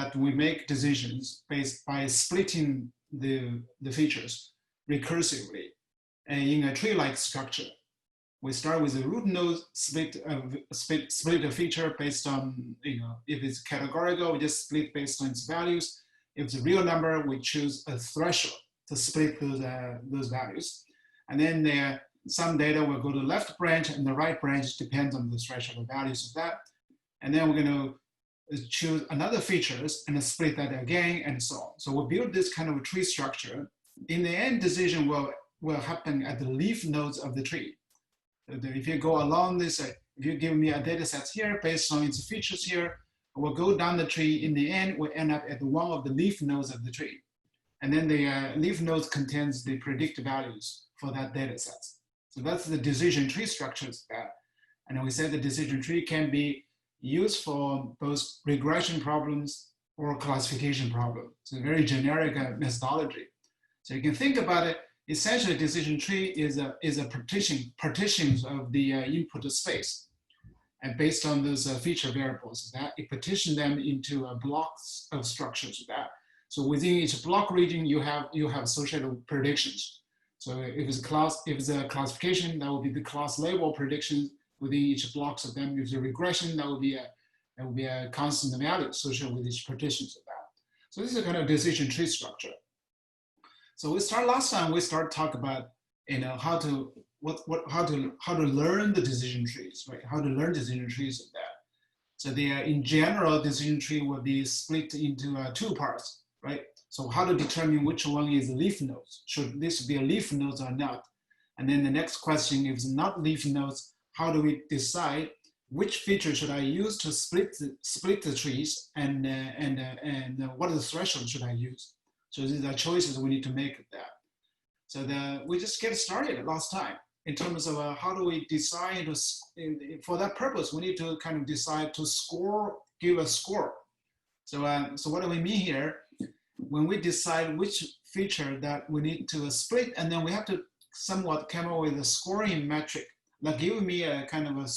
that we make decisions based by splitting the features recursively and in a tree-like structure. We start with a root node, split a feature based on, if it's categorical, we just split based on its values. If it's a real number, we choose a threshold to split those values. And then some data will go to the left branch and the right branch depends on the threshold values of that. And then we're going to choose another features and split that again and so on. So we'll build this kind of a tree structure. In the end, decision will happen at the leaf nodes of the tree. If you go along this, if you give me a data set here based on its features here, we'll go down the tree. In the end, we'll end up at one of the leaf nodes of the tree. And then the leaf nodes contains the predicted values for that data set. So that's the decision tree structures that. And we said the decision tree can be used for both regression problems or classification problems. It's a very generic methodology. So you can think about it. Essentially, decision tree is a partitions of the input space, and based on those feature variables, that it partition them into blocks of structures. That so within each block region, you have associated predictions. So if it's a classification, that will be the class label predictions within each blocks of them. If it's a regression, that will be a constant value associated with each partitions of that. So this is a kind of decision tree structure. So last time we started talk about how to learn the decision trees, right? How to learn decision trees of that. So in general, decision tree will be split into two parts, right? So how to determine which one is leaf nodes? Should this be a leaf nodes or not? And then the next question, if it's not leaf nodes, how do we decide which feature should I use to split the trees, and what are the threshold should I use? So these are choices we need to make of that. So we just get started last time in terms of how do we decide for that purpose, we need to kind of decide to give a score. So what do we mean here? When we decide which feature that we need to split, and then we have to somewhat come up with a scoring metric that give me a kind of a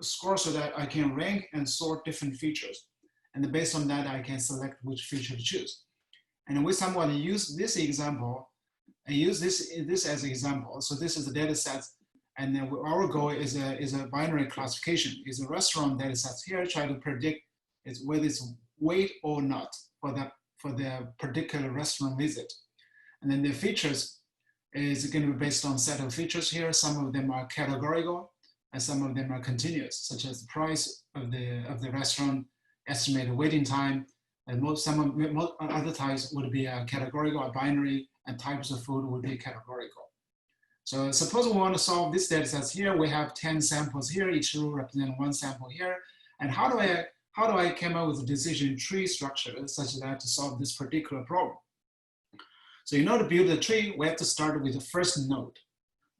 score so that I can rank and sort different features. And based on that, I can select which feature to choose. And we somewhat use this example and use this as an example. So this is the data set, and then our goal is a binary classification. Is a restaurant data set here, try to predict whether it's weight or not for the particular restaurant visit. And then the features is going to be based on set of features here. Some of them are categorical, and some of them are continuous, such as the price of the restaurant, estimated waiting time. And most other types would be categorical or binary, and types of food would be categorical. So suppose we want to solve this data set here. We have 10 samples here. Each row represents one sample here. And how do I come up with a decision tree structure such that to solve this particular problem? So in order to build a tree, we have to start with the first node.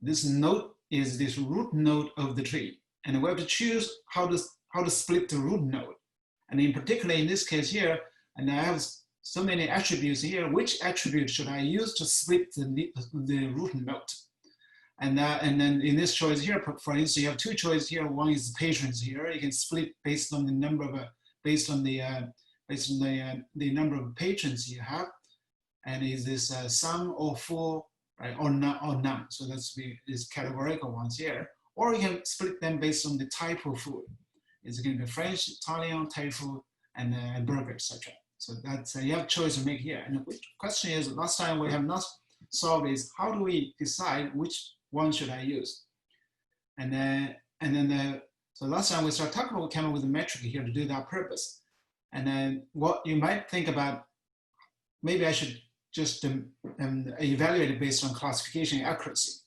This node is this root node of the tree, and we have to choose how to split the root node. And in particular, in this case here, and I have so many attributes here, which attribute should I use to split the root node? And then in this choice here, for instance, you have two choices here. One is patrons here. You can split based on the number of based on the number of patrons you have, and is this some or full, right, or none? So that's these categorical ones here. Or you can split them based on the type of food. It's going to be French, Italian, Thai food, and burger, etc. So that's you have a choice to make here. And the question is, last time we have not solved is how do we decide which one should I use? So last time we started talking about, we came up with a metric here to do that purpose. And then what you might think about, maybe I should just evaluate it based on classification accuracy,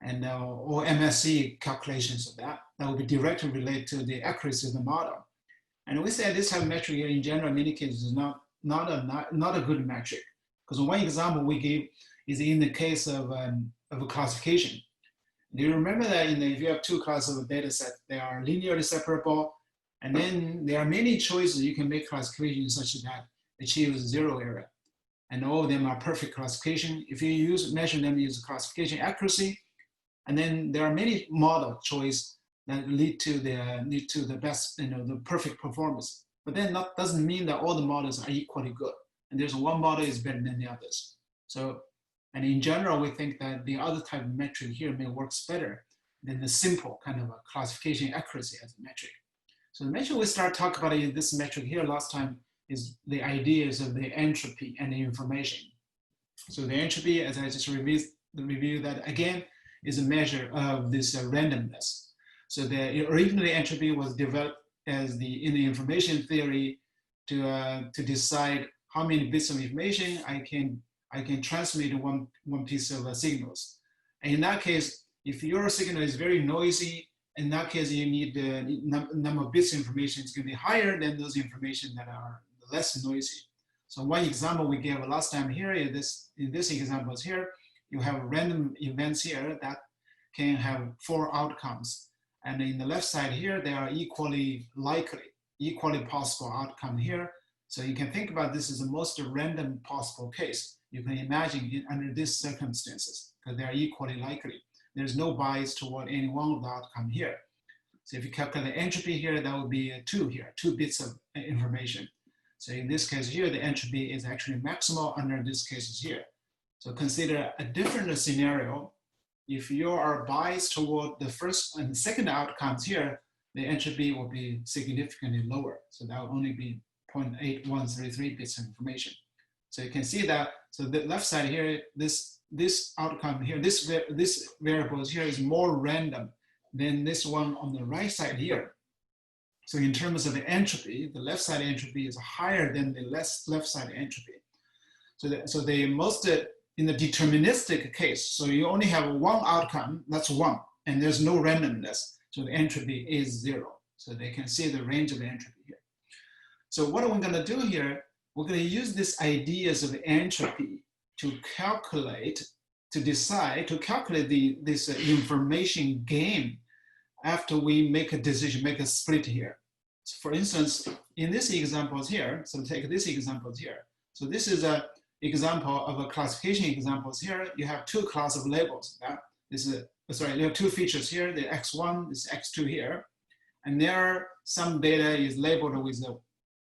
and or MSE calculations of that. That will be directly related to the accuracy of the model. And we say this type of metric here in general, in many cases, is not a good metric. Because one example we give is in the case of a classification. Do you remember that if you have two classes of data set, they are linearly separable, and then there are many choices you can make classification such that achieves zero error. And all of them are perfect classification. If you measure them using classification accuracy, and then there are many model choice that lead to the best, the perfect performance. but then that doesn't mean that all the models are equally good. And there's one model is better than the others. So, and in general, we think that the other type of metric here may works better than the simple kind of a classification accuracy as a metric. So the metric we start talking about in this metric here last time is the ideas of the entropy and the information. So the entropy, as I just reviewed that again, is a measure of this randomness. So the originally entropy was developed as in the information theory to decide how many bits of information I can transmit in one piece of signals. And in that case, if your signal is very noisy, in that case you need the number of bits of information is going to be higher than those information that are less noisy. So one example we gave last time here is in this examples here, you have random events here that can have 4 outcomes. And in the left side here, they are equally likely, equally possible outcome here. So you can think about this as the most random possible case. You can imagine it under these circumstances, because they are equally likely. There's no bias toward any one of the outcome here. So if you calculate the entropy here, that would be 2 here, 2 bits of information. So in this case here, the entropy is actually maximal under these cases here. So consider a different scenario. If you are biased toward the first and second outcomes here, the entropy will be significantly lower. So that will only be 0.8133 bits of information. So you can see that, so the left side here, this outcome here, this variables here is more random than this one on the right side here. So in terms of the entropy, the left side entropy is higher than the left side entropy. So the most, in the deterministic case, so you only have one outcome, that's 1, and there's no randomness. So the entropy is 0. So they can see the range of the entropy here. So what are we gonna do here? We're gonna use these ideas of entropy to calculate, to calculate this information gain after we make a decision, make a split here. So for instance, in this examples here, so take this examples here. So this is an example of a classification examples here. You have 2 class of labels. This is, you have 2 features here, the X1, this X2 here. And there, some data is labeled with a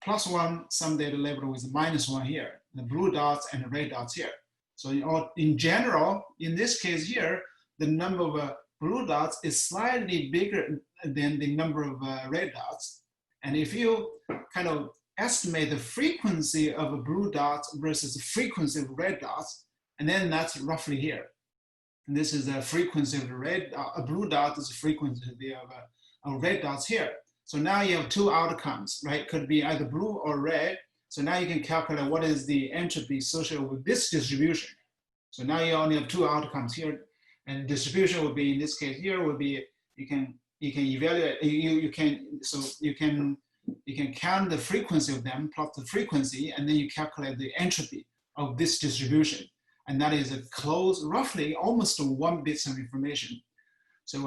+1, some data labeled with a -1 here, the blue dots and the red dots here. So in general, in this case here, the number of blue dots is slightly bigger than the number of red dots. And if you kind of estimate the frequency of blue dots versus the frequency of red dots, and then that's roughly here. And this is the frequency of the blue dot is the frequency of red dots here. So now you have 2 outcomes, right? Could be either blue or red. So now you can calculate what is the entropy associated with this distribution. So now you only have 2 outcomes here. And distribution would be, in this case here, would be, you can evaluate, you can count the frequency of them, plot the frequency, and then you calculate the entropy of this distribution. And that is a close, roughly almost 1 bit of information. So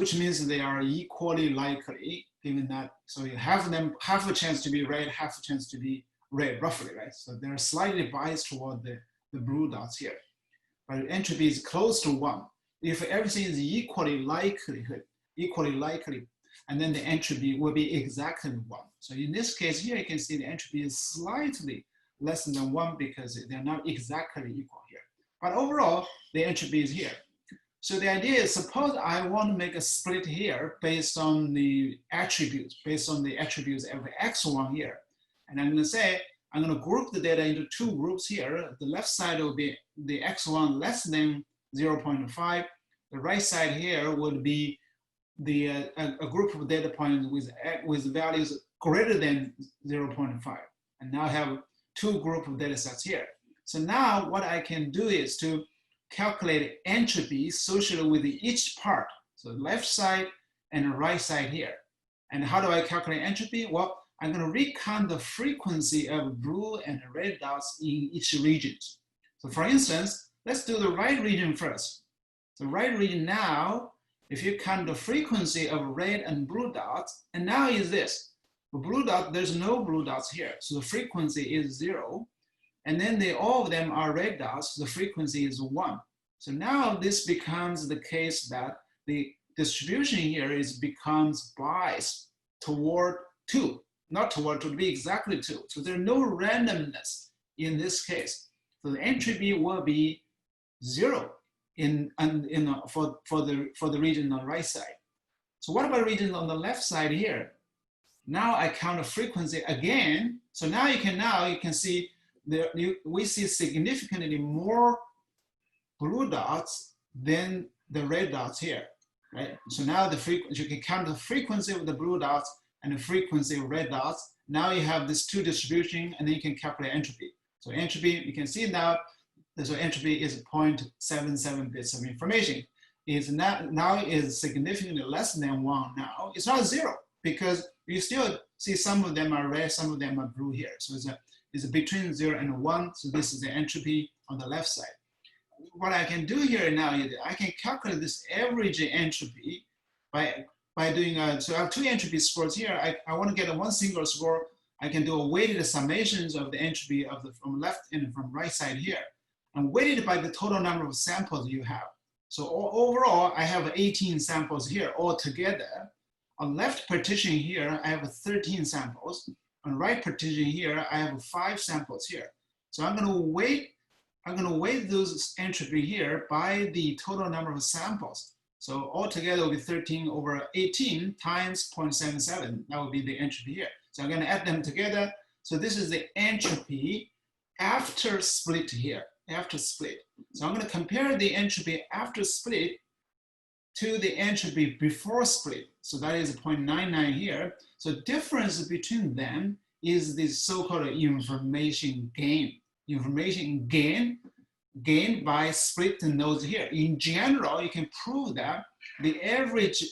which means they are equally likely, given that, so you have them, half a chance to be red, half a chance to be red, roughly, right? So they're slightly biased toward the blue dots here. But entropy is close to 1. If everything is equally likely, and then the entropy will be exactly 1. So in this case here, you can see the entropy is slightly less than 1 because they're not exactly equal here. But overall, the entropy is here. So the idea is, suppose I want to make a split here based on the attributes, of X1 here. And I'm going to say, I'm going to group the data into 2 groups here. The left side will be the X1 less than 0.5. The right side here would be a group of data points with values greater than 0.5. And now I have 2 groups of data sets here. So now what I can do is to calculate entropy associated with each part. So left side and the right side here. And how do I calculate entropy? Well, I'm going to recount the frequency of blue and red dots in each region. So for instance, let's do the right region first. The right region now, if you count the frequency of red and blue dots, and now is this. For blue dot, there's no blue dots here. So the frequency is 0. And then all of them are red dots, the frequency is 1. So now this becomes the case that the distribution here becomes biased toward 2. not 2, or to be exactly 2. So there's no randomness in this case. So the entropy will be 0 for the region on the right side. So what about region on the left side here? Now I count the frequency again. So now you can see we see significantly more blue dots than the red dots here, right? So now you can count the frequency of the blue dots and the frequency of red dots. Now you have this 2 distribution, and then you can calculate entropy. So entropy, you can see now, so entropy is 0.77 bits of information. It's now is significantly less than 1 now. It's not 0, because you still see some of them are red, some of them are blue here. So it's between 0 and 1. So this is the entropy on the left side. What I can do here now is I can calculate this average entropy by doing, so I have 2 entropy scores here. I want to get one single score. I can do a weighted summations of the entropy from left and from right side here, and weighted by the total number of samples you have. So overall, I have 18 samples here all together. On left partition here, I have 13 samples. On right partition here, I have 5 samples here. So I'm going to weight those entropy here by the total number of samples. So altogether will be 13 over 18 times 0.77. That will be the entropy here. So I'm going to add them together. So this is the entropy after split here, after split. So I'm going to compare the entropy after split to the entropy before split. So that is 0.99 here. So difference between them is the so-called information gain. Information gained by split nodes here. In general, you can prove that the average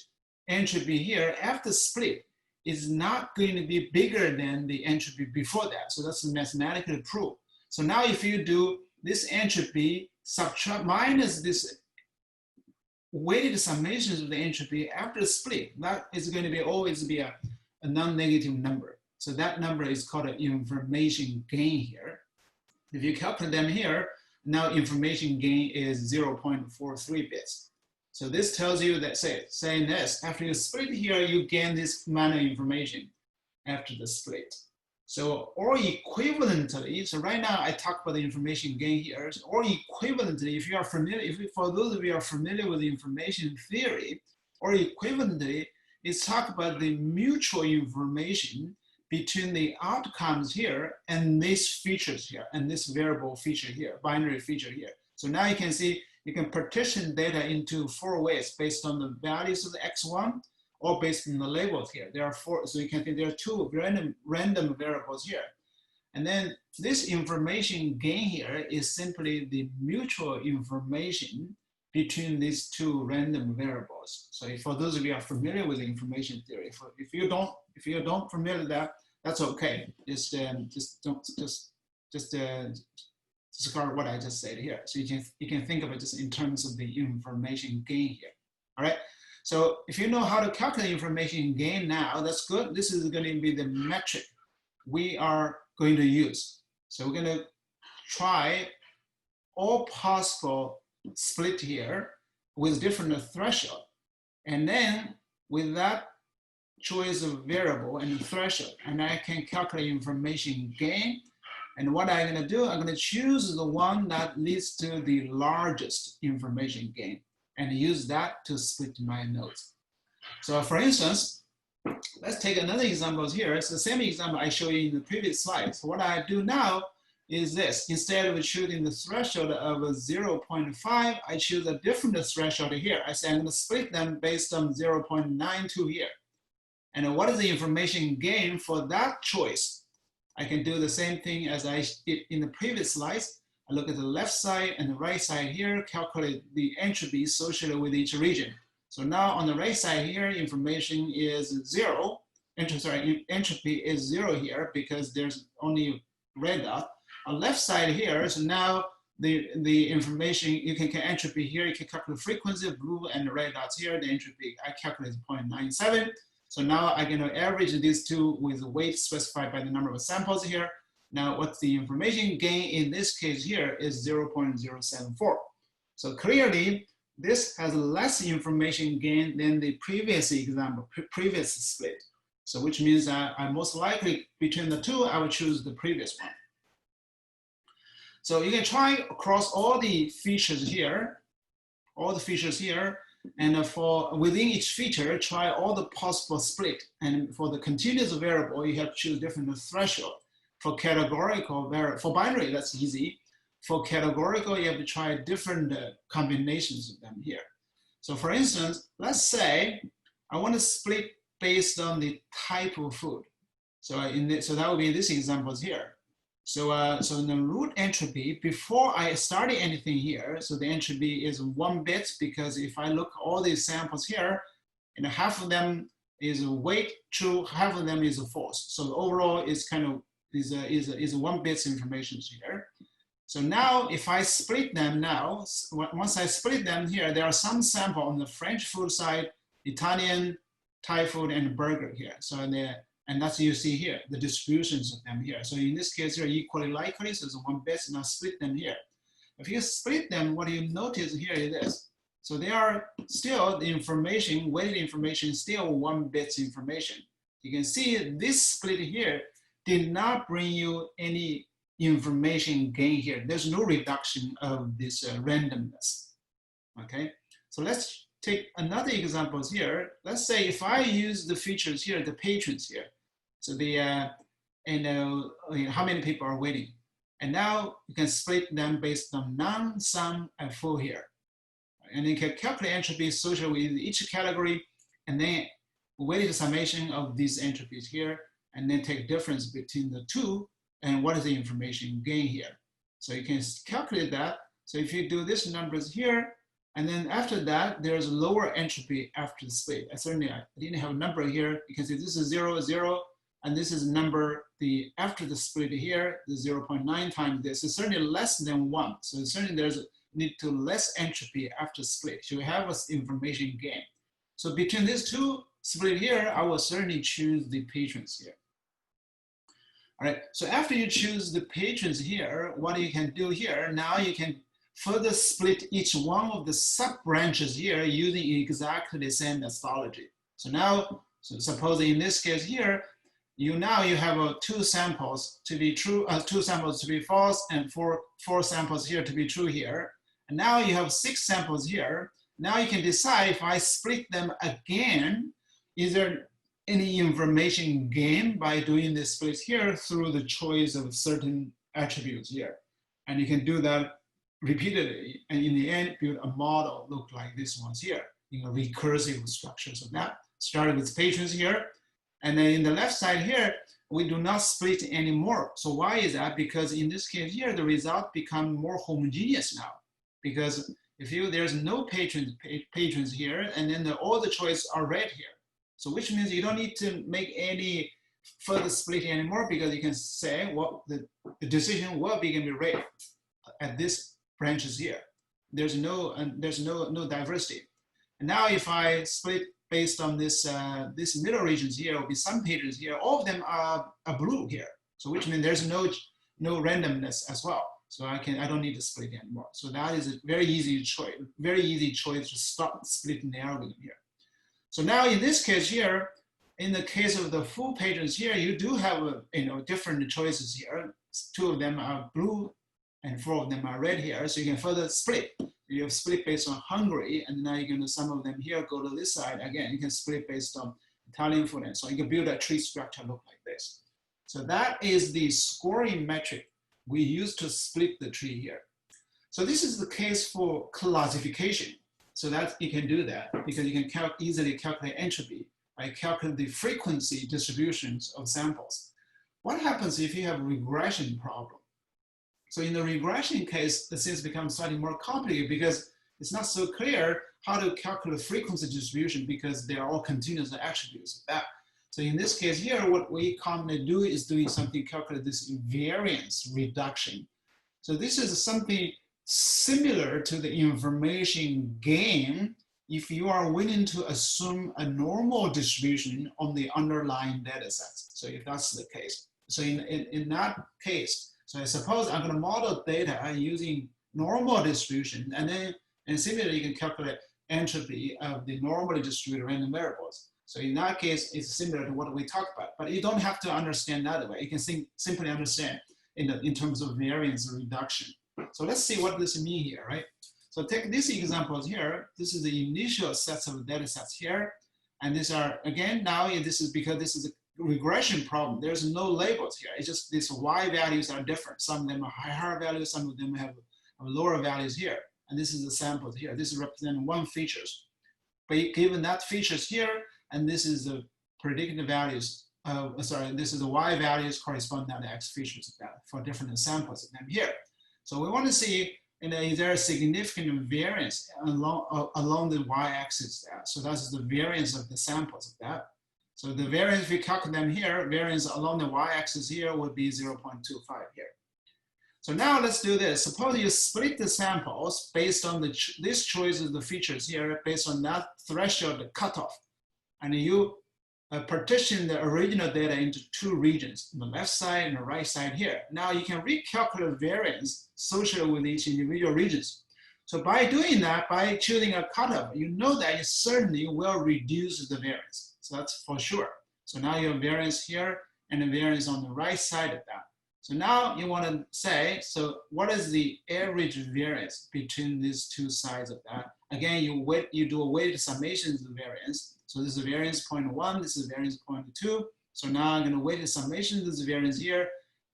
entropy here after split is not going to be bigger than the entropy before that. So that's mathematically proved. So now if you do this entropy subtract minus this weighted summations of the entropy after split, that is going to be always be a non-negative number. So that number is called an information gain here. If you calculate them here, now information gain is 0.43 bits. So this tells you that, saying this, after you split here, you gain this amount of information after the split. So, or equivalently, so right now I talk about the information gain here, or equivalently, if you are familiar, for those of you who are familiar with the information theory, or equivalently, it's talk about the mutual information between the outcomes here and these features here, and this variable feature here, binary feature here. So now you can see, you can partition data into 4 ways based on the values of the x1 or based on the labels here. There are 4, so you can think there are 2 random variables here. And then this information gain here is simply the mutual information between these 2 random variables. So for those of you who are familiar with the information theory, if you don't familiar with that, that's okay. Just discard what I just said here. So you can think of it just in terms of the information gain here. All right. So if you know how to calculate information gain now, that's good. This is going to be the metric we are going to use. So we're going to try all possible split here with different threshold. And then with that choice of variable and threshold, and I can calculate information gain. And what I'm going to do, I'm going to choose the one that leads to the largest information gain and use that to split my nodes. So for instance, let's take another example here. It's the same example I showed you in the previous slide. So what I do now is this. Instead of choosing the threshold of 0.5, I choose a different threshold here. I say I'm going to split them based on 0.92 here. And what is the information gain for that choice? I can do the same thing as I did in the previous slides. I look at the left side and the right side here, calculate the entropy associated with each region. So now on the right side here, information is 0. Entropy is 0 here because there's only red dot. On left side here, so now the information, you can get entropy here, you can calculate frequency of blue and the red dots here, the entropy, I calculate 0.97. So now I'm going to average these 2 with the weight specified by the number of samples here. Now what's the information gain in this case here is 0.074. So clearly this has less information gain than the previous example, previous split. So which means that I most likely between the two, I would choose the previous one. So you can try across all the features here, and for within each feature, try all the possible split. And for the continuous variable, you have to choose different threshold. For categorical variable, for binary, that's easy. For categorical, you have to try different combinations of them here. So for instance, let's say I want to split based on the type of food. So so that would be these examples here. So, so in the root entropy, before I started anything here, so the entropy is 1 bit, because if I look all these samples here, and half of them is weight true, half of them is false. So overall is kind of is 1 bit information here. So now if I split them now, once I split them here, there are some sample on the French food side, Italian, Thai food, and burger here. So and that's you see here, the distributions of them here. So in this case, they're equally likely, so it's 1 bit, and I split them here. If you split them, what you notice here is this. So they are still the information, weighted information is still 1 bit information. You can see this split here did not bring you any information gain here. There's no reduction of this randomness, okay? So let's take another example here. Let's say if I use the features here, the patrons here. So how many people are waiting. And now you can split them based on none, some, and full here. And you can calculate entropy associated with each category, and then weighted summation of these entropies here, and then take difference between the two, and what is the information gain here. So you can calculate that. So if you do these numbers here, and then after that, there's lower entropy after the split. I didn't have a number here. You can see this is 0, 0, and this is number after the split here, the 0.9 times this. It's certainly less than 1. So certainly there's a need to less entropy after split. So we have an information gain. So between these two split here, I will certainly choose the patrons here. All right, so after you choose the patrons here, what you can do here, now you can further split each one of the sub-branches here using exactly the same methodology. So now, so suppose in this case here, you have 2 samples to be true, 2 samples to be false, and four samples here to be true here. And now you have 6 samples here. Now you can decide if I split them again, is there any information gained by doing this split here through the choice of certain attributes here. And you can do that repeatedly, and in the end, build a model look like this one's here in a recursive structure. So that started with patrons here. And then in the left side here, we do not split anymore. So why is that? Because in this case here, the result become more homogeneous now. Because if there's no patrons here, and then all the choices are red here. So which means you don't need to make any further splitting anymore, because you can say, well, the decision will be red at this branches here. There's no diversity. And now if I split based on this middle regions here, will be some patrons here, all of them are blue here. So which means there's no randomness as well. So I don't need to split anymore. So that is a very easy choice to stop splitting the algorithm here. So now in this case here, in the case of the full patrons here, you do have different choices here. 2 of them are blue and 4 of them are red here. So you can further split. You have split based on Hungary, and now you can do some of them here, go to this side. Again, you can split based on Italian food, and so you can build a tree structure look like this. So that is the scoring metric we use to split the tree here. So this is the case for classification. So that you can do that because you can easily calculate entropy by calculating the frequency distributions of samples. What happens if you have a regression problem? So in the regression case, the things become slightly more complicated because it's not so clear how to calculate frequency distribution because they are all continuous attributes of that. So in this case here, what we commonly do is doing something, calculate this variance reduction. So this is something similar to the information gain if you are willing to assume a normal distribution on the underlying data sets. So if that's the case. So in that case, so I suppose I'm going to model data using normal distribution, and similarly you can calculate entropy of the normally distributed random variables. So in that case, it's similar to what we talked about, but you don't have to understand that way. You can simply understand in terms of variance reduction. So let's see what this means here, right? So take these examples here. This is the initial sets of data sets here. And these are, again, now this is because this is a regression problem. There's no labels here. It's just these Y values are different. Some of them are higher values, some of them have lower values here. And this is the samples here. This is representing one features. But given that features here, and this is the predicted values, this is the Y values corresponding to the X features of that for different samples of them here. So we want to see, is there a significant variance along the Y-axis there? So that's the variance of the samples of that. So the variance, if we calculate them here, variance along the Y-axis here would be 0.25 here. So now let's do this. Suppose you split the samples based on this choice of the features here, based on that threshold cutoff, and you partition the original data into two regions, the left side and the right side here. Now you can recalculate variance associated with each individual regions. So by doing that, by choosing a cutoff, you know that it certainly will reduce the variance. So that's for sure. So now you have variance here and a variance on the right side of that. So now you want to say, so what is the average variance between these two sides of that? Again, you do a weighted summation of the variance. So this is variance 0.1, this is variance 0.2. So now I'm going to weight the summation of this variance here,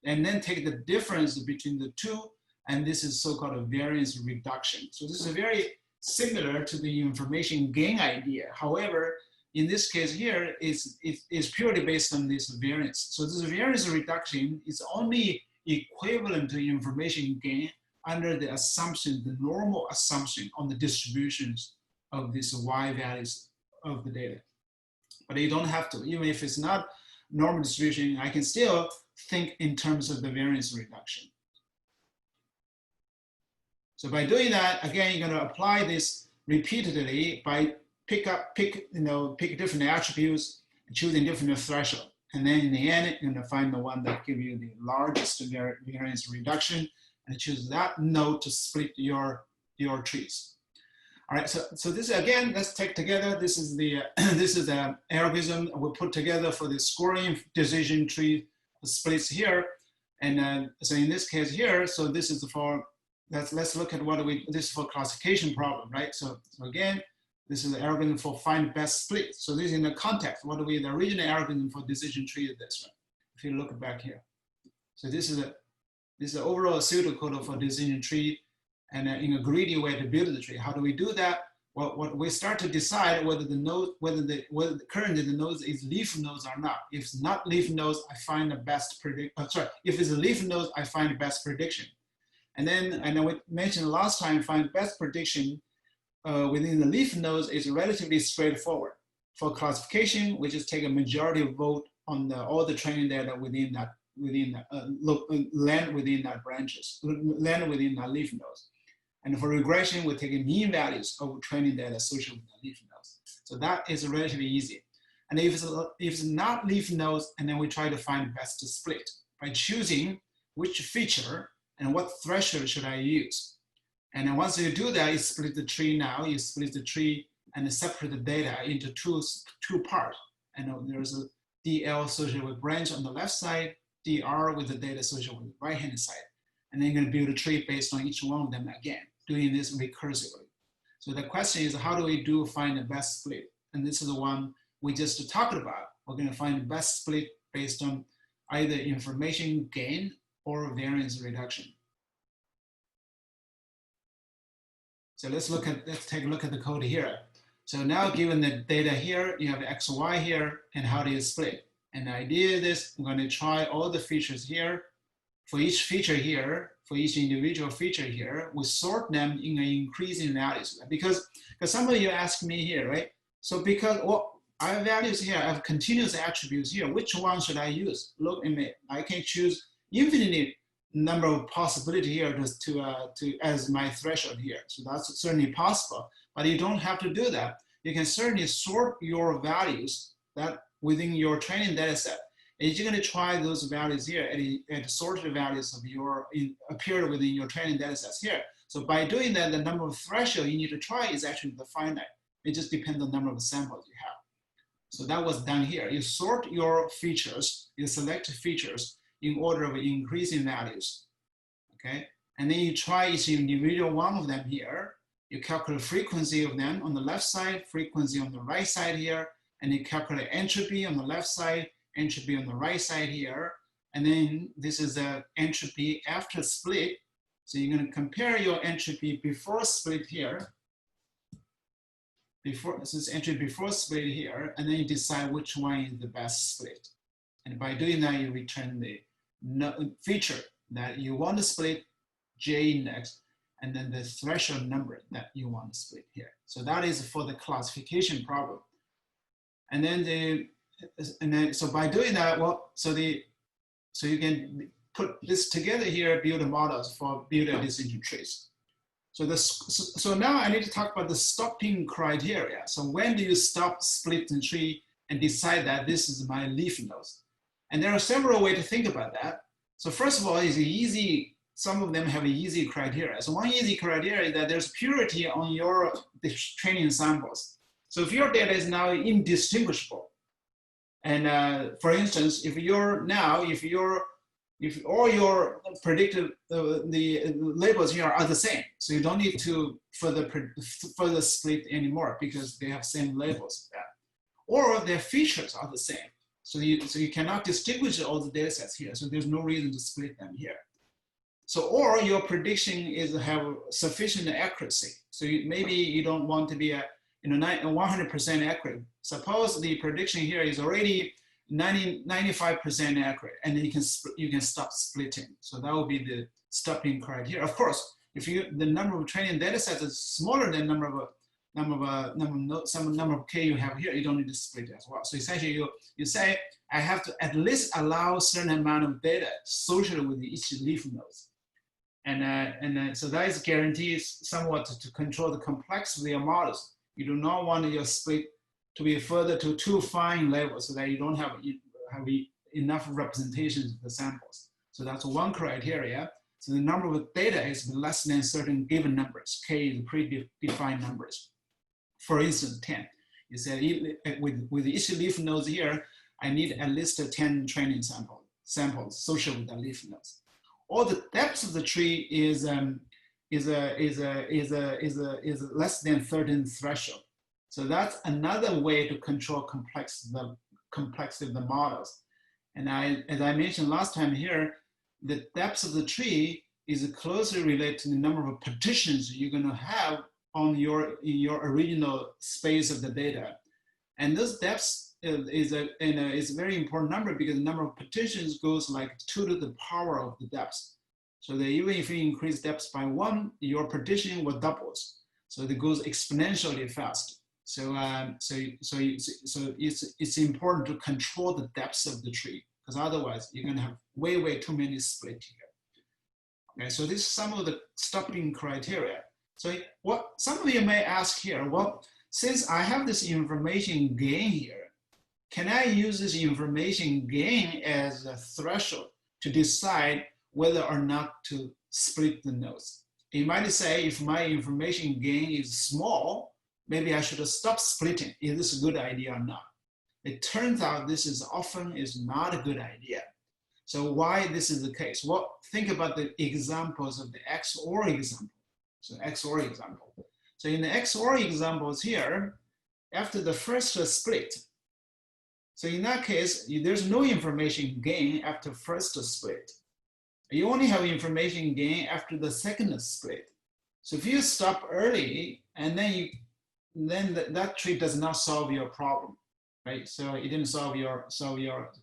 and then take the difference between the two, and this is so-called a variance reduction. So this is very similar to the information gain idea. However, in this case here, it's purely based on this variance. So this variance reduction is only equivalent to information gain under the assumption, the normal assumption on the distributions of these Y values of the data. But you don't have to, even if it's not normal distribution, I can still think in terms of the variance reduction. So by doing that, again, you're going to apply this repeatedly by pick different attributes, choosing different threshold. And then in the end, you're going to find the one that gives you the largest variance reduction and choose that node to split your trees. All right, so this again, let's take together. This is the algorithm we put together for the scoring decision tree splits here. And so in this case here, so this is for, let's look at this is for classification problem, right? So again, this is the algorithm for find best split. So this is in the context, the original algorithm for decision tree is this one. If you look back here. So this is the overall pseudocode for decision tree, and in a greedy way to build the tree. How do we do that? Well, what we start to decide whether currently the nodes is leaf nodes or not. If it's not leaf nodes, I find the best if it's a leaf node, I find the best prediction. And then we mentioned last time, find best prediction within the leaf nodes is relatively straightforward. For classification, we just take a majority vote on all the training data land within that branches, land within that leaf nodes. And for regression, we take mean values of training data associated with the leaf nodes. So that is relatively easy. And if it's not leaf nodes, and then we try to find best split by choosing which feature and what threshold should I use. And then once you do that, you split the tree now, you split the tree and separate the data into two parts. And there's a DL associated with branch on the left side, DR with the data associated with the right-hand side. And then you're going to build a tree based on each one of them again, doing this recursively. So the question is, how do we find the best split? And this is the one we just talked about. We're going to find the best split based on either information gain or variance reduction. So let's take a look at the code here. So now given the data here, you have X, Y here, and how do you split? And the idea is this, I'm going to try all the features here. For each feature here, for each individual feature here, we sort them in an increasing values. Because some of you ask me here, right? So because I have values here, I have continuous attributes here, which one should I use? Look, I can choose infinite number of possibility here to as my threshold here. So that's certainly possible, but you don't have to do that. You can certainly sort your values that within your training data set. And you're going to try those values here at sorted values of appear within your training data sets here. So by doing that, the number of threshold you need to try is actually the finite. It just depends on the number of samples you have. So that was done here. You sort your features, you select features in order of increasing values, okay? And then you try each individual one of them here. You calculate frequency of them on the left side, frequency on the right side here, and you calculate entropy on the left side, entropy on the right side here. And then this is the entropy after split. So you're going to compare your entropy before split here, this is entropy before split here, and then you decide which one is the best split. And by doing that, you return the feature that you want to split, J index, and then the threshold number that you want to split here. So that is for the classification problem. And then so by doing that, well, so you can put this together here, build models for building decision trees. So now I need to talk about the stopping criteria. So when do you stop splitting tree and decide that this is my leaf nodes? And there are several ways to think about that. So first of all, is easy. Some of them have easy criteria. So one easy criteria is that there's purity on your training samples. So if your data is now indistinguishable, and for instance, if all your predicted the labels here are the same, so you don't need to further split anymore because they have same labels. Or their features are the same, so you cannot distinguish all the data sets here. So there's no reason to split them here. So, or your prediction have sufficient accuracy. So maybe you don't want to be 100% accurate. Suppose the prediction here is already 95% accurate, and then you can stop splitting. So that will be the stopping criteria. Of course, if the number of training data sets is smaller than number of K you have here, you don't need to split as well. So essentially, you say I have to at least allow a certain amount of data associated with each leaf nodes. And so that is guarantees somewhat to control the complexity of models. You do not want your split to be further to too fine levels so that you don't have enough representations of the samples. So that's one criteria. So the number of data is less than certain given numbers. K is predefined numbers. For instance, 10. You say with each leaf nodes here, I need at least 10 training samples associated with the leaf nodes. Or the depth of the tree is less than 13 threshold. So that's another way to control complexity of the models. And as I mentioned last time here, the depth of the tree is closely related to the number of partitions you're going to have on in your original space of the data. And this depth is a very important number because the number of partitions goes like 2 to the power of the depth. So that even if you increase depth by 1, your partition will double. So it goes exponentially fast. So it's important to control the depth of the tree because otherwise you're going to have way too many split here. Okay, so this is some of the stopping criteria. So what some of you may ask here, well, since I have this information gain here, can I use this information gain as a threshold to decide whether or not to split the nodes? You might say, if my information gain is small, maybe I should stop splitting. Is this a good idea or not? It turns out this is often not a good idea. So why this is the case? Well, think about the examples of the XOR example. So XOR example. So in the XOR examples here, after the first split, so in that case, there's no information gain after first split. You only have information gain after the second split. So if you stop early, and then that tree does not solve your problem, right? So it didn't solve your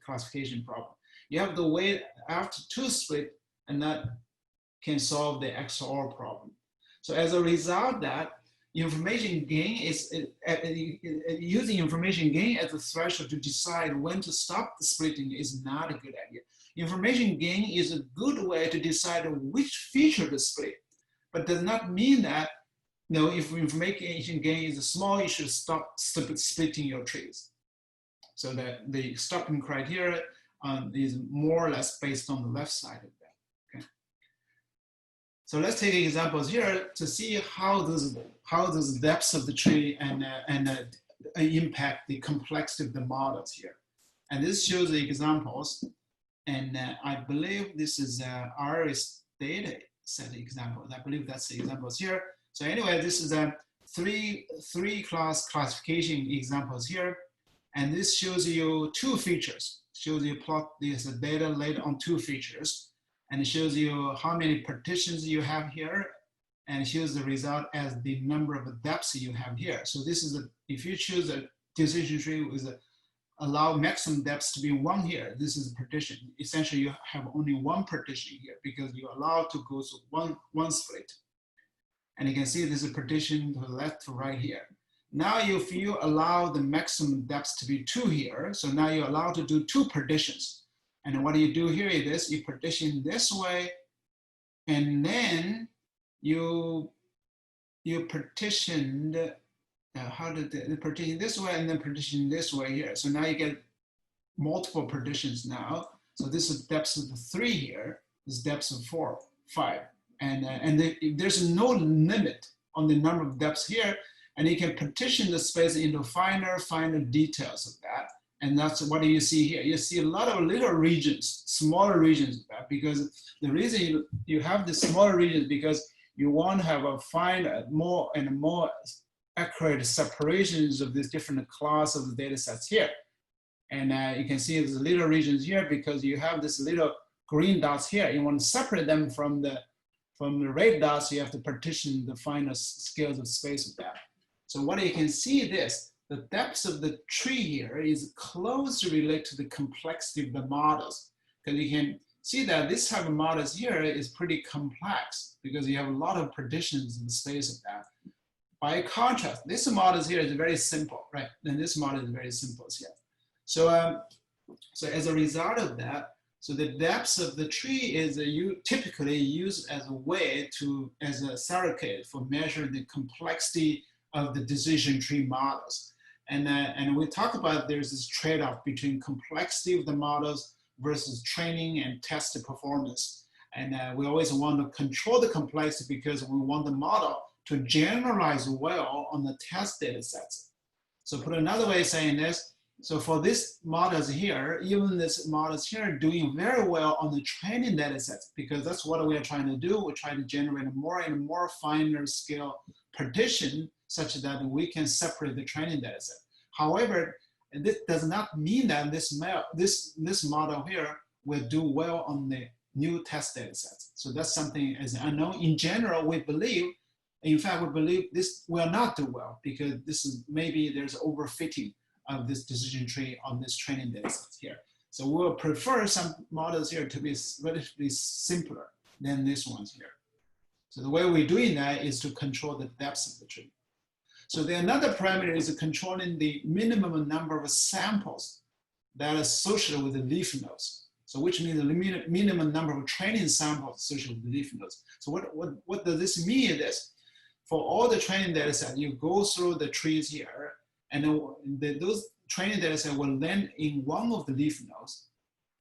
classification problem. You have to wait after 2 split, and that can solve the XOR problem. So as a result, that information gain is using information gain as a threshold to decide when to stop the splitting is not a good idea. Information gain is a good way to decide which feature to split, but does not mean that if information gain is small, you should stop splitting your trees. So that the stopping criteria is more or less based on the left side of that. Okay. So let's take examples here to see how those depths of the tree and impact the complexity of the models here. And this shows the examples. And I believe this is RS data set examples. I believe that's the examples here. So anyway, this is a three class classification examples here. And this shows you two features. Shows you plot this data laid on two features. And it shows you how many partitions you have here. And it shows the result as the number of depths you have here. So this is, if you choose a decision tree with allow maximum depths to be 1 here, this is a partition. Essentially, you have only one partition here because you allow to go to one split. And you can see this is a partition to the left to right here. Now, if you allow the maximum depths to be 2 here, so now you're allowed to do 2 partitions. And what you do here is this, you partition this way, and then you partitioned, how did the partition this way and then partition this way here. So now you get multiple partitions now. So this is depths of 3 here, this is depths of 4, 5. And there's no limit on the number of depths here. And you can partition the space into finer details of that. And that's what you see here. You see a lot of little regions, smaller regions of that, because the reason you have the smaller regions because you want to have a finer, more and more accurate separations of these different classes of data sets here. And you can see there's little regions here because you have this little green dots here. You want to separate them from the red dots, you have to partition the finer scales of space with that. So what you can see this, the depths of the tree here is closely related to the complexity of the models. Because you can see that this type of models here is pretty complex because you have a lot of partitions in the space of that. By contrast, this model here is very simple, right? And this model is very simple here. So, so as a result of that, so the depths of the tree is typically used as a way to, as a surrogate for measuring the complexity of the decision tree models. And we talk about there's this trade-off between complexity of the models versus training and test performance. And we always want to control the complexity because we want the model to generalize well on the test data sets. So put another way of saying this, so for these models here, even these models here are doing very well on the training data sets because that's what we are trying to do. We're trying to generate more and more finer scale partition such that we can separate the training data set. However, this does not mean that this model here will do well on the new test data sets. So that's something as unknown. In general, we believe, in fact, we believe this will not do well because this is maybe there's overfitting of this decision tree on this training data sets here. So we'll prefer some models here to be relatively simpler than these ones here. So the way we're doing that is to control the depths of the tree. So the another parameter is controlling the minimum number of samples that are associated with the leaf nodes. So which means the minimum number of training samples associated with the leaf nodes. So what does this mean is this? For all the training data set, you go through the trees here, and those training data set will land in one of the leaf nodes.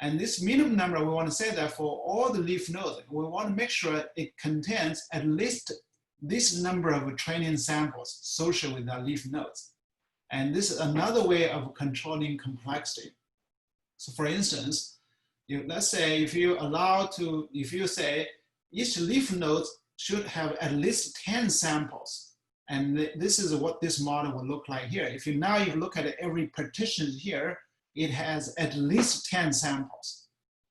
And this minimum number, we want to say that for all the leaf nodes, we want to make sure it contains at least this number of training samples associated with our leaf nodes. And this is another way of controlling complexity. So for instance, let's say if you say each leaf node should have at least 10 samples. And this is what this model will look like here. If you look at every partition here, it has at least 10 samples,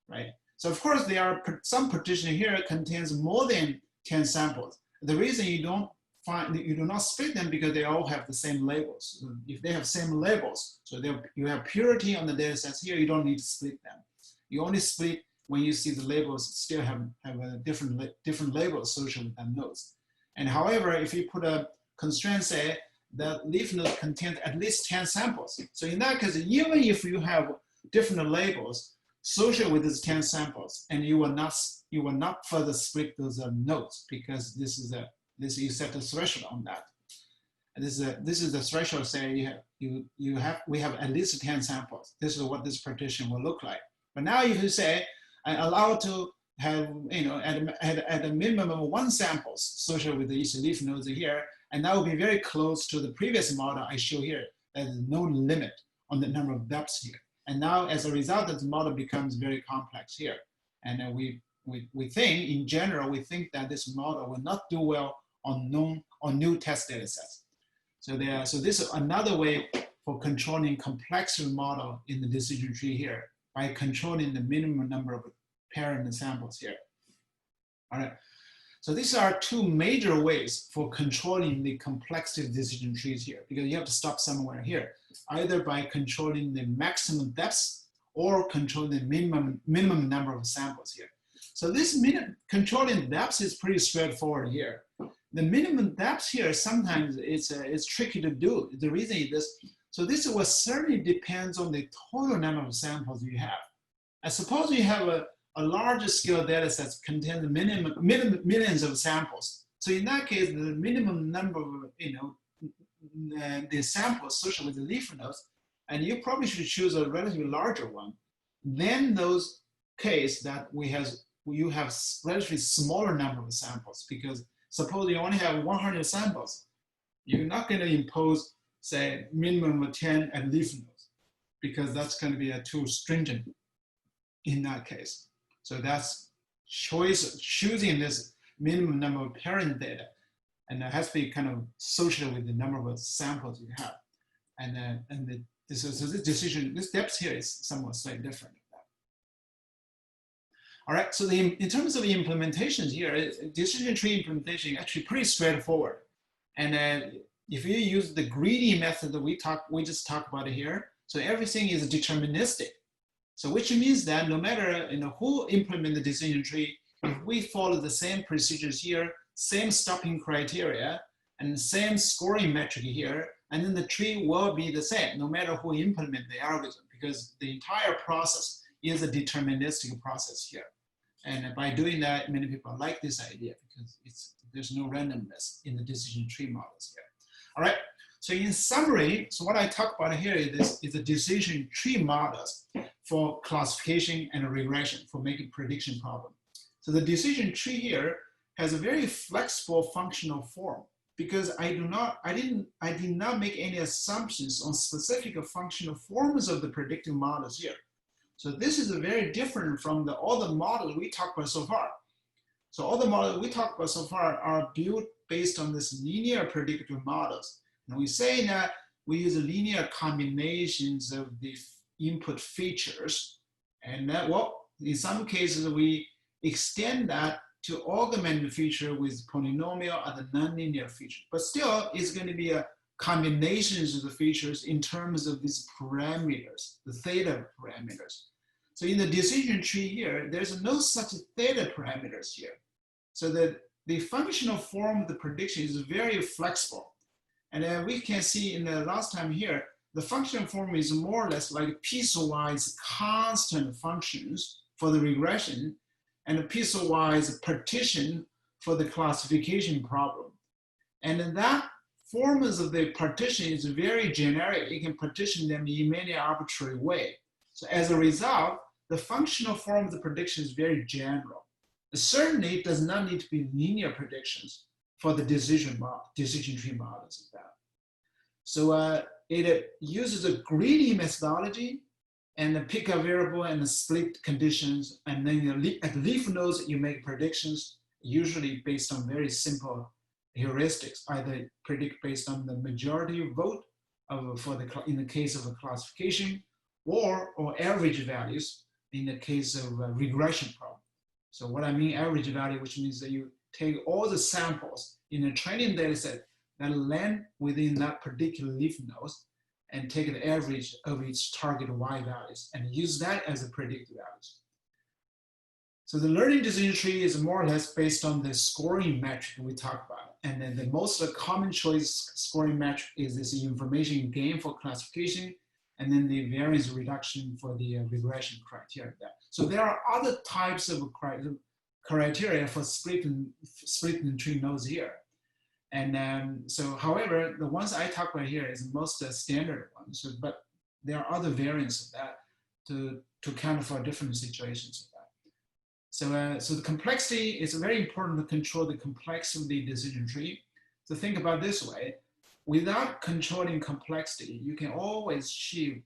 right? So of course there are some partition here contains more than 10 samples. The reason you do not split them because they all have the same labels. So if they have same labels, so you have purity on the data sets here, you don't need to split them. You only split when you see the labels still have a different labels associated with them nodes. And however, if you put a constraint say that leaf node contains at least 10 samples. So in that case, even if you have different labels associated with these 10 samples, and you will not further split those nodes because you set a threshold on that. And this is the threshold say we have at least 10 samples. This is what this partition will look like. But now if you say I allow to have at a minimum of 1 samples associated with each leaf nodes here, and that will be very close to the previous model I show here. There's no limit on the number of depths here. And now as a result, the model becomes very complex here. And we think, in general, we think that this model will not do well on new test data sets. So this is another way for controlling complexity model in the decision tree here by controlling the minimum number of parent samples here. All right. So these are two major ways for controlling the complexity of decision trees here, because you have to stop somewhere here, either by controlling the maximum depths or controlling the minimum number of samples here. So this controlling depths is pretty straightforward here. The minimum depth here, sometimes it's tricky to do. The reason is this. So this will certainly depends on the total number of samples you have. I suppose you have a larger scale data set contains millions of samples. So in that case, the minimum number of, the samples associated with the leaf nodes, and you probably should choose a relatively larger one. Then those case that you have relatively smaller number of samples, because suppose you only have 100 samples, you're not going to impose, say, minimum of 10 at leaf nodes, because that's going to be too stringent in that case. So that's choosing this minimum number of parent data, and it has to be kind of associated with the number of samples you have. This depth here is somewhat slightly different. All right, so in terms of the implementations here, decision tree implementation is actually pretty straightforward. And if you use the greedy method that we just talked about here, so everything is deterministic. So which means that no matter who implement the decision tree, if we follow the same procedures here, same stopping criteria, and same scoring metric here, and then the tree will be the same no matter who implement the algorithm, because the entire process is a deterministic process here. And by doing that, many people like this idea because there's no randomness in the decision tree models here. All right, so in summary, so what I talk about here is the decision tree models for classification and regression for making prediction problem. So the decision tree here has a very flexible functional form because I did not make any assumptions on specific functional forms of the predictive models here. So this is very different from all the models we talked about so far. So all the models we talked about so far are built based on this linear predictive models. And we say that we use linear combinations of the input features. And that, well, in some cases, we extend that to augment the feature with polynomial or the nonlinear feature. But still, it's going to be a combinations of the features in terms of these parameters, the theta parameters. So in the decision tree here, there's no such theta parameters here. So the functional form of the prediction is very flexible. And we can see in the last time here, the functional form is more or less like piecewise constant functions for the regression and a piecewise partition for the classification problem. And then that forms of the partition is very generic. You can partition them in many arbitrary way. So as a result, the functional form of the prediction is very general. It certainly does not need to be linear predictions for the decision tree models of that. So it uses a greedy methodology and pick a variable and split conditions, and then at leaf nodes you make predictions, usually based on very simple heuristics, either predict based on the majority vote in the case of a classification, or average values in the case of a regression problem. So what I mean average value, which means that you take all the samples in a training data set that land within that particular leaf nodes and take the average of its target Y values and use that as a predicted values. So the learning decision tree is more or less based on the scoring metric we talked about. And then the most common choice scoring metric is this information gain for classification, and then the variance reduction for the regression criteria. So there are other types of criteria for splitting tree nodes here. And so, however, the ones I talk about here is the most standard ones, so, but there are other variants of that to account for different situations of that. So the complexity is very important to control the complexity of the decision tree. So think about this way. without controlling complexity, you can always achieve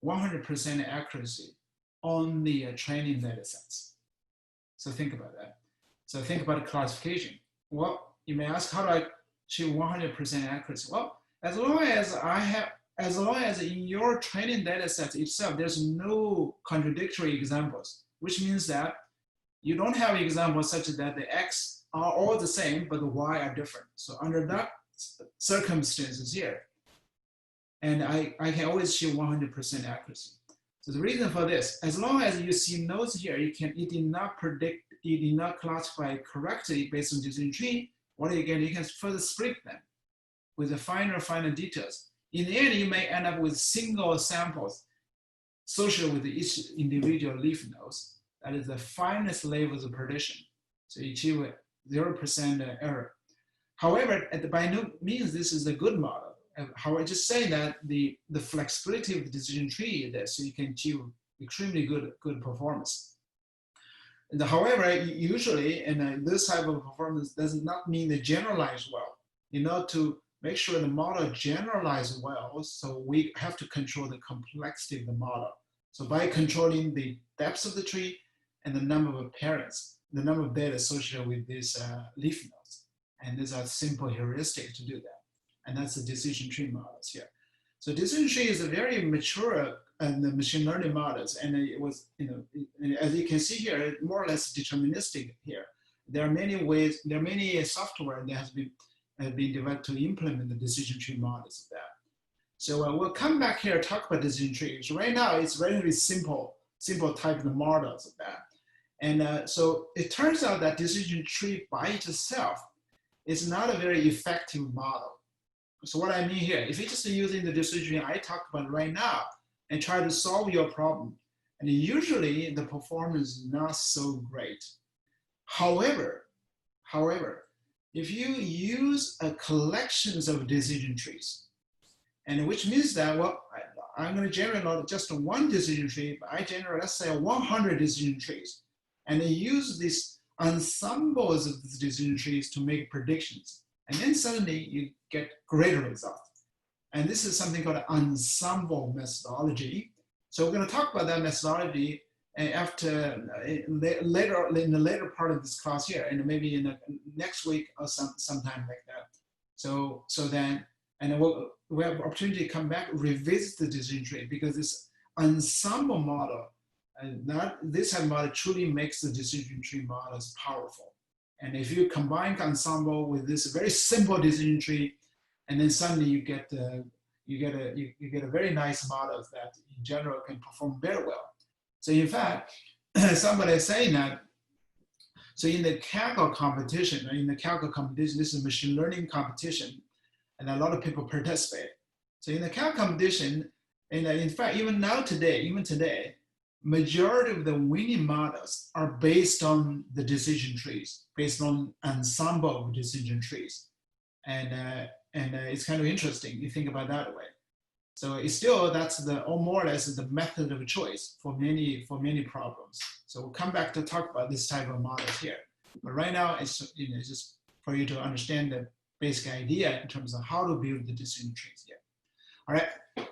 100% accuracy on the training data sets. So think about that. So think about classification. Well, you may ask, how do I achieve 100% accuracy? Well, as long as in your training data set itself, there's no contradictory examples, which means that you don't have examples such that the X are all the same, but the Y are different. So under that circumstances here, and I can always achieve 100% accuracy. So the reason for this, as long as you see nodes here, it did not predict, it did not classify correctly based on decision tree, what you get, you can further split them with the finer details. In the end, you may end up with single samples associated with each individual leaf nodes. That is the finest levels of prediction. So you achieve 0% error. However, by no means this is a good model. However, just saying that the flexibility of the decision tree is there, so you can achieve extremely good performance. And however, usually, this type of performance does not mean they generalize well. In order to make sure the model generalizes well, so we have to control the complexity of the model. So by controlling the depth of the tree and the number of parents, the number of data associated with these leaf nodes. And these are simple heuristic to do that. And that's the decision tree models here. So decision tree is a very mature machine learning models. And it was, as you can see here, more or less deterministic here. There are many ways, there are many software that has been developed to implement the decision tree models of that. So we'll come back here and talk about decision trees. Right now, it's relatively simple type of models of that. And so it turns out that decision tree by itself is not a very effective model. So what I mean here, if you're just using the decision tree I talked about right now and try to solve your problem, and usually the performance is not so great. However, if you use a collections of decision trees, and which means that, well, I'm going to generate not just one decision tree, but I generate, let's say, 100 decision trees, and then use these ensembles of the decision trees to make predictions. And then suddenly you get greater results. And this is something called ensemble methodology. So we're going to talk about that methodology after later in the later part of this class here, and maybe in the next week or sometime like that. So then, and we have opportunity to come back, revisit the decision tree, because this ensemble model, this type of model truly makes the decision tree models powerful. And if you combine ensemble with this very simple decision tree, and then suddenly you get a very nice model that in general can perform very well. So in fact, somebody is saying that, so in the Kaggle competition, this is a machine learning competition, and a lot of people participate. So in the Kaggle competition, and in fact, even today, majority of the winning models are based on the decision trees, based on ensemble of decision trees. And it's kind of interesting, you think about that way. So it's still, that's more or less the method of choice for many problems. So we'll come back to talk about this type of models here. But right now, it's just for you to understand the basic idea in terms of how to build the decision trees here. All right.